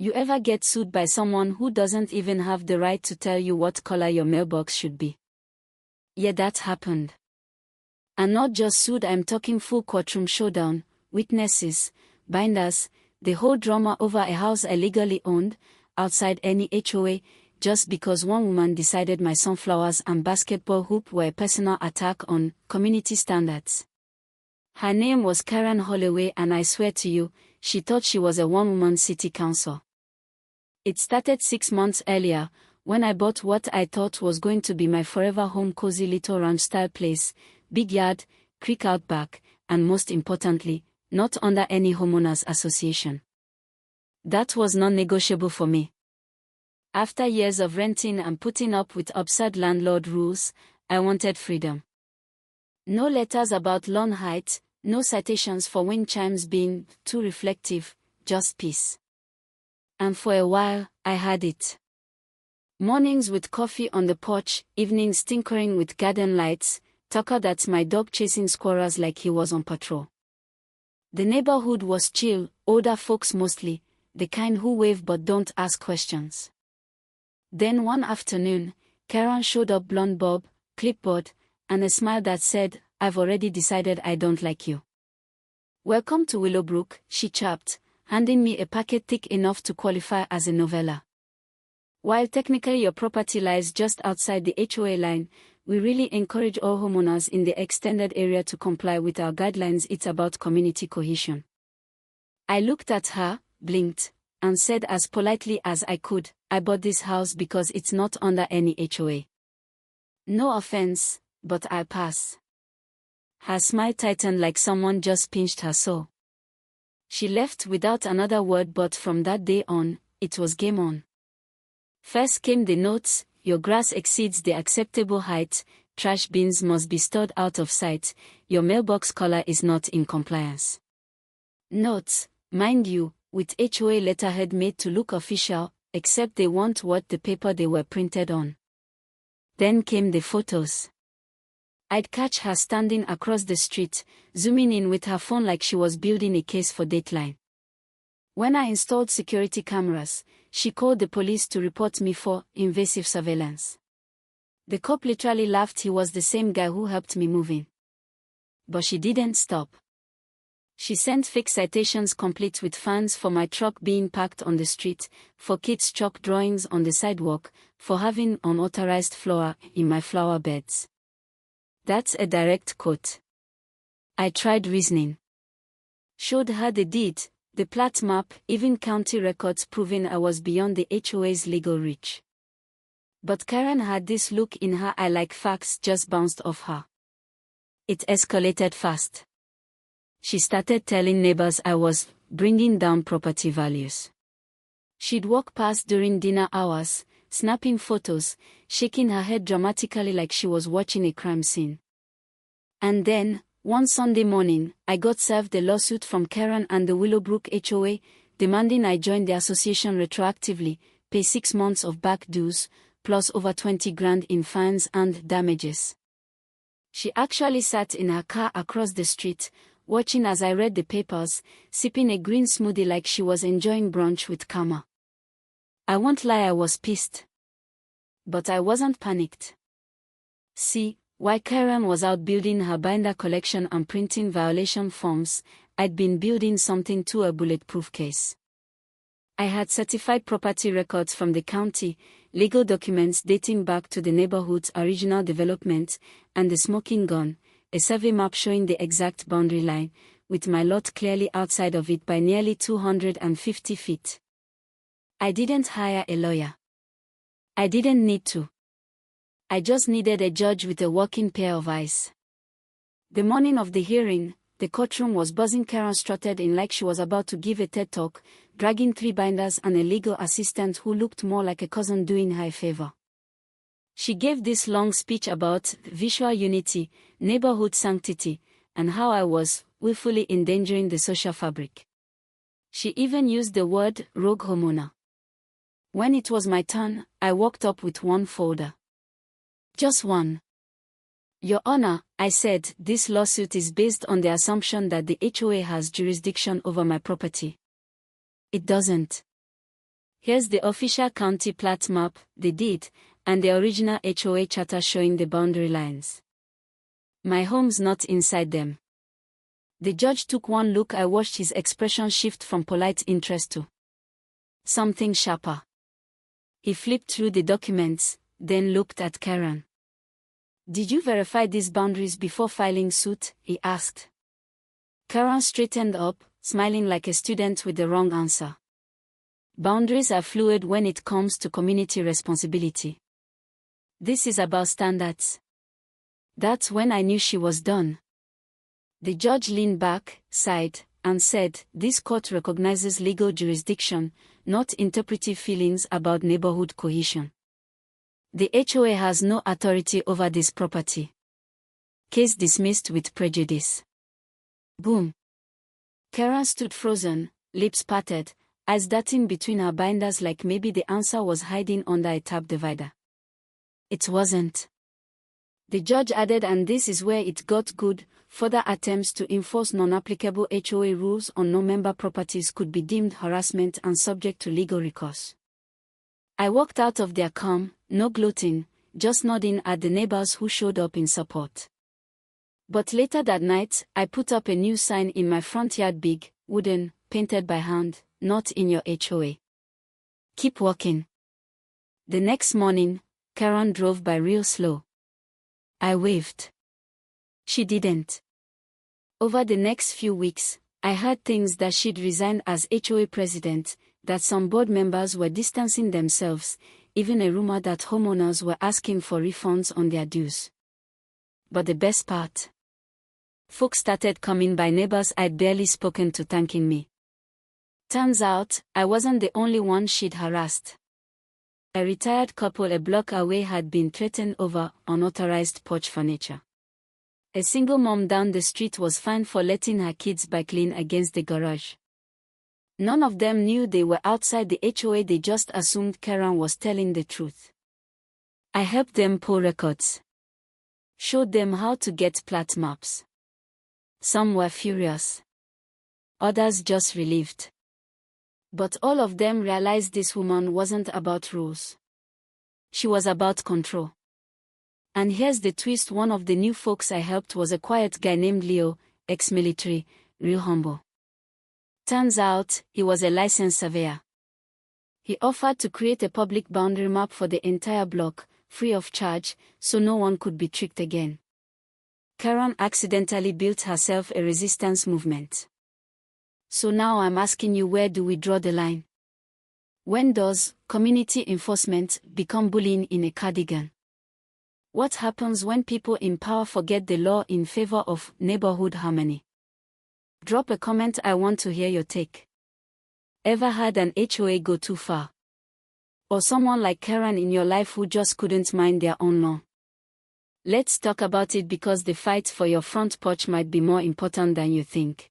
You ever get sued by someone who doesn't even have the right to tell you what color your mailbox should be? Yeah, that happened. And not just sued, I'm talking full courtroom showdown, witnesses, binders, the whole drama over a house I legally owned, outside any HOA, just because one woman decided my sunflowers and basketball hoop were a personal attack on community standards. Her name was Karen Holloway, and I swear to you, she thought she was a one-woman city council. It started 6 months earlier, when I bought what I thought was going to be my forever home, cozy little ranch-style place, big yard, creek out back, and most importantly, not under any homeowners association. That was non-negotiable for me. After years of renting and putting up with absurd landlord rules, I wanted freedom. No letters about lawn height, no citations for wind chimes being too reflective, just peace. And for a while, I had it. Mornings with coffee on the porch, evenings tinkering with garden lights, Tucker, that's my dog, chasing squirrels like he was on patrol. The neighborhood was chill, older folks mostly, the kind who wave but don't ask questions. Then one afternoon, Karen showed up, blonde bob, clipboard, and a smile that said, "I've already decided I don't like you." "Welcome to Willowbrook," she chirped, handing me a packet thick enough to qualify as a novella. "While technically your property lies just outside the HOA line, we really encourage all homeowners in the extended area to comply with our guidelines. It's about community cohesion." I looked at her, blinked, and said as politely as I could, "I bought this house because it's not under any HOA. No offense, but I pass." Her smile tightened like someone just pinched her soul. She left without another word, but from that day on, it was game on. First came the notes: "Your grass exceeds the acceptable height, trash bins must be stored out of sight, your mailbox color is not in compliance." Notes, mind you, with HOA letterhead made to look official, except they weren't what the paper they were printed on. Then came the photos. I'd catch her standing across the street, zooming in with her phone like she was building a case for Dateline. When I installed security cameras, she called the police to report me for invasive surveillance. The cop literally laughed. He was the same guy who helped me move in. But she didn't stop. She sent fake citations complete with fines for my truck being parked on the street, for kids' chalk drawings on the sidewalk, for having unauthorized flora in my flower beds. That's a direct quote. I tried reasoning. Showed her the deed, the plat map, even county records proving I was beyond the HOA's legal reach. But Karen had this look in her eye like facts just bounced off her. It escalated fast. She started telling neighbors I was bringing down property values. She'd walk past during dinner hours, snapping photos, shaking her head dramatically like she was watching a crime scene. And then, one Sunday morning, I got served a lawsuit from Karen and the Willowbrook HOA, demanding I join the association retroactively, pay 6 months of back dues, plus over 20 grand in fines and damages. She actually sat in her car across the street, watching as I read the papers, sipping a green smoothie like she was enjoying brunch with Kama. I won't lie, I was pissed. But I wasn't panicked. See, while Karen was out building her binder collection and printing violation forms, I'd been building something to a bulletproof case. I had certified property records from the county, legal documents dating back to the neighborhood's original development, and the smoking gun, a survey map showing the exact boundary line, with my lot clearly outside of it by nearly 250 feet. I didn't hire a lawyer. I didn't need to. I just needed a judge with a working pair of eyes. The morning of the hearing, the courtroom was buzzing. Karen strutted in like she was about to give a TED talk, dragging 3 binders and a legal assistant who looked more like a cousin doing her a favor. She gave this long speech about visual unity, neighborhood sanctity, and how I was willfully endangering the social fabric. She even used the word rogue homeowner. When it was my turn, I walked up with one folder. Just one. "Your Honor," I said, "this lawsuit is based on the assumption that the HOA has jurisdiction over my property." "It doesn't." Here's the official county plat map, the deed, and the original HOA charter showing the boundary lines. My home's not inside them. The judge took one look. I watched his expression shift from polite interest to something sharper. He flipped through the documents, then looked at Karen. "Did you verify these boundaries before filing suit?" he asked. Karen straightened up, smiling like a student with the wrong answer. Boundaries are fluid when it comes to community responsibility. This is about standards. That's when I knew she was done. The judge leaned back, sighed, and said, "This court recognizes legal jurisdiction, not interpretive feelings about neighborhood cohesion. The HOA has no authority over this property. Case dismissed with prejudice." Boom. Karen stood frozen, lips parted, eyes darting between her binders like maybe the answer was hiding under a tab divider. It wasn't. The judge added, "And this is where it got good. Further attempts to enforce non-applicable HOA rules on non-member properties could be deemed harassment and subject to legal recourse." I walked out of there calm, no gloating, just nodding at the neighbors who showed up in support. But later that night, I put up a new sign in my front yard, big, wooden, painted by hand, "Not in your HOA. Keep walking." The next morning, Karen drove by real slow. I waved. She didn't. Over the next few weeks, I heard things that she'd resigned as HOA president, that some board members were distancing themselves, even a rumor that homeowners were asking for refunds on their dues. But the best part? Folks started coming by, neighbors I'd barely spoken to, thanking me. Turns out, I wasn't the only one she'd harassed. A retired couple a block away had been threatened over unauthorized porch furniture. A single mom down the street was fined for letting her kids bike lean against the garage. None of them knew they were outside the HOA. They just assumed Karen was telling the truth. I helped them pull records. Showed them how to get plat maps. Some were furious. Others just relieved. But all of them realized this woman wasn't about rules. She was about control. And here's the twist: one of the new folks I helped was a quiet guy named Leo, ex-military, real humble. Turns out, he was a licensed surveyor. He offered to create a public boundary map for the entire block, free of charge, so no one could be tricked again. Karen accidentally built herself a resistance movement. So now I'm asking you, where do we draw the line? When does community enforcement become bullying in a cardigan? What happens when people in power forget the law in favor of neighborhood harmony? Drop a comment. I want to hear your take. Ever had an HOA go too far? Or someone like Karen in your life who just couldn't mind their own law? Let's talk about it, because the fight for your front porch might be more important than you think.